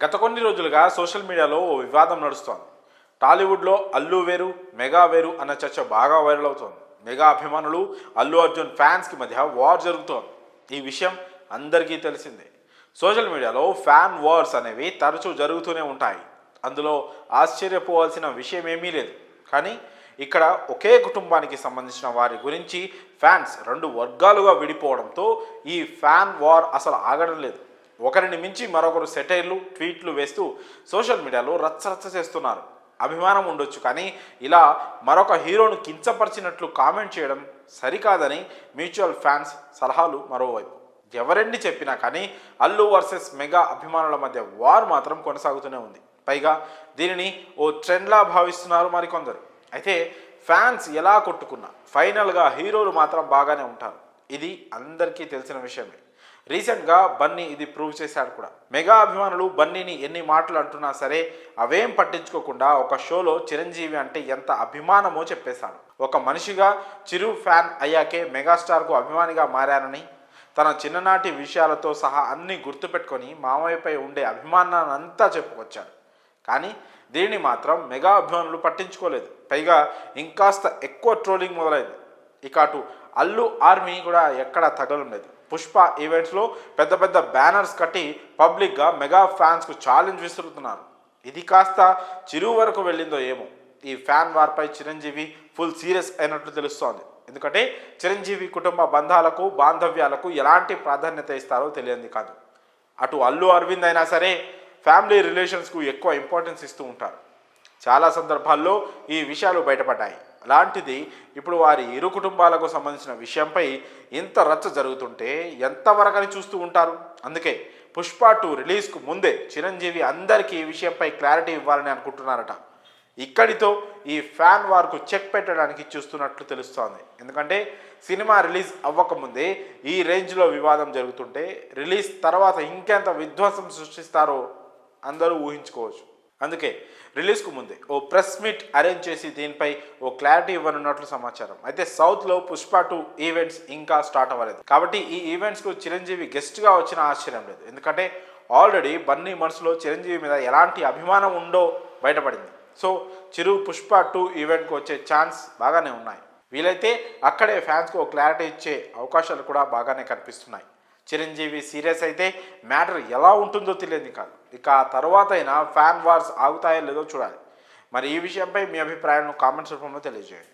గత కొన్ని రోజులుగా సోషల్ మీడియాలో ఓ వివాదం నడుస్తోంది. టాలీవుడ్లో అల్లు వేరు, మెగా వేరు అన్న చర్చ బాగా వైరల్ అవుతోంది. మెగా అభిమానులు, అల్లు అర్జున్ ఫ్యాన్స్కి మధ్య వార్ జరుగుతోంది. ఈ విషయం అందరికీ తెలిసిందే. సోషల్ మీడియాలో ఫ్యాన్ వార్స్ అనేవి తరచూ జరుగుతూనే ఉంటాయి. అందులో ఆశ్చర్యపోవాల్సిన విషయం ఏమీ లేదు. కానీ ఇక్కడ ఒకే కుటుంబానికి సంబంధించిన వారి గురించి ఫ్యాన్స్ రెండు వర్గాలుగా విడిపోవడంతో ఈ ఫ్యాన్ వార్ అసలు ఆగడం లేదు. ఒకరిని మించి మరొకరు సెటైర్లు, ట్వీట్లు వేస్తూ సోషల్ మీడియాలో రచ్చరచ్చ చేస్తున్నారు. అభిమానం ఉండొచ్చు, కానీ ఇలా మరొక హీరోను కించపరిచినట్లు కామెంట్ చేయడం సరికాదని మ్యూచువల్ ఫ్యాన్స్ సలహాలు మరోవైపు. ఎవరెన్ని చెప్పినా కానీ అల్లు వర్సెస్ మెగా అభిమానుల మధ్య వార్ మాత్రం కొనసాగుతూనే ఉంది. పైగా దీనిని ఓ ట్రెండ్లా భావిస్తున్నారు మరికొందరు. అయితే ఫ్యాన్స్ ఎలా కొట్టుకున్నా ఫైనల్గా హీరోలు మాత్రం బాగానే ఉంటారు. ఇది అందరికీ తెలిసిన విషయమే. రీసెంట్గా బన్నీ ఇది ప్రూవ్ చేశాడు కూడా. మెగా అభిమానులు బన్నీని ఎన్ని మాటలు అంటున్నా సరే అవేం పట్టించుకోకుండా ఒక షోలో చిరంజీవి అంటే ఎంత అభిమానమో చెప్పేశాడు. ఒక మనిషిగా చిరు ఫ్యాన్ అయ్యాకే మెగాస్టార్కు అభిమానిగా మారానని, తన చిన్ననాటి విషయాలతో సహా అన్నీ గుర్తుపెట్టుకొని మామయ్యపై ఉండే అభిమానాన్ని అంతా చెప్పుకొచ్చాడు. కానీ దీన్ని మాత్రం మెగా అభిమానులు పట్టించుకోలేదు. పైగా ఇంకాస్త ఎక్కువ ట్రోలింగ్ మొదలైంది. ఇక అటు అల్లు ఆర్మీ కూడా ఎక్కడా తగలం లేదు. పుష్ప ఈవెంట్స్లో పెద్ద పెద్ద బ్యానర్స్ కట్టి పబ్లిక్గా మెగా ఫ్యాన్స్కు ఛాలెంజ్ విసురుతున్నారు. ఇది కాస్త చిరు వరకు వెళ్ళిందో ఏమో. ఈ ఫ్యాన్ వార్పై చిరంజీవి ఫుల్ సీరియస్ అయినట్లు తెలుస్తోంది. ఎందుకంటే చిరంజీవి కుటుంబ బంధాలకు, బాంధవ్యాలకు ఎలాంటి ప్రాధాన్యత ఇస్తారో తెలియంది కాదు. అటు అల్లు అరవింద్ అయినా సరే ఫ్యామిలీ రిలేషన్స్కు ఎక్కువ ఇంపార్టెన్స్ ఇస్తూ ఉంటారు. చాలా సందర్భాల్లో ఈ విషయాలు బయటపడ్డాయి. అలాంటిది ఇప్పుడు వారి ఇరు కుటుంబాలకు సంబంధించిన విషయంపై ఇంత రచ్చ జరుగుతుంటే ఎంతవరకని చూస్తూ ఉంటారు. అందుకే పుష్ప 2 రిలీజ్కు ముందే చిరంజీవి అందరికీ ఈ విషయంపై క్లారిటీ ఇవ్వాలని అనుకుంటున్నారట. ఇక్కడితో ఈ ఫ్యాన్ వార్కు చెక్ పెట్టడానికి చూస్తున్నట్లు తెలుస్తోంది. ఎందుకంటే సినిమా రిలీజ్ అవ్వకముందే ఈ రేంజ్లో వివాదం జరుగుతుంటే రిలీజ్ తర్వాత ఇంకెంత విధ్వంసం సృష్టిస్తారో అందరూ ఊహించుకోవచ్చు. అందుకే రిలీజ్కు ముందే ఓ ప్రెస్ మీట్ అరేంజ్ చేసి దీనిపై ఓ క్లారిటీ ఇవ్వనున్నట్లు సమాచారం. అయితే సౌత్లో పుష్ప 2 ఈవెంట్స్ ఇంకా స్టార్ట్ అవ్వలేదు. కాబట్టి ఈ ఈవెంట్స్కు చిరంజీవి గెస్ట్గా వచ్చిన ఆశ్చర్యం లేదు. ఎందుకంటే ఆల్రెడీ బన్నీ మనసులో చిరంజీవి మీద ఎలాంటి అభిమానం ఉందో బయటపడింది. సో చిరు పుష్ప 2 ఈవెంట్కి వచ్చే ఛాన్స్ బాగానే ఉన్నాయి. వీలైతే అక్కడే ఫ్యాన్స్కు ఓ క్లారిటీ ఇచ్చే అవకాశాలు కూడా బాగానే కనిపిస్తున్నాయి. చిరంజీవి సీరియస్ అయితే మ్యాటర్ ఎలా ఉంటుందో తెలియదు కాదు. ఇక ఆ తర్వాత అయినా ఫ్యాన్ వార్స్ ఆగుతాయో లేదో చూడాలి. మరి ఈ విషయంపై మీ అభిప్రాయాలను కామెంట్స్ రూపంలో తెలియజేయండి.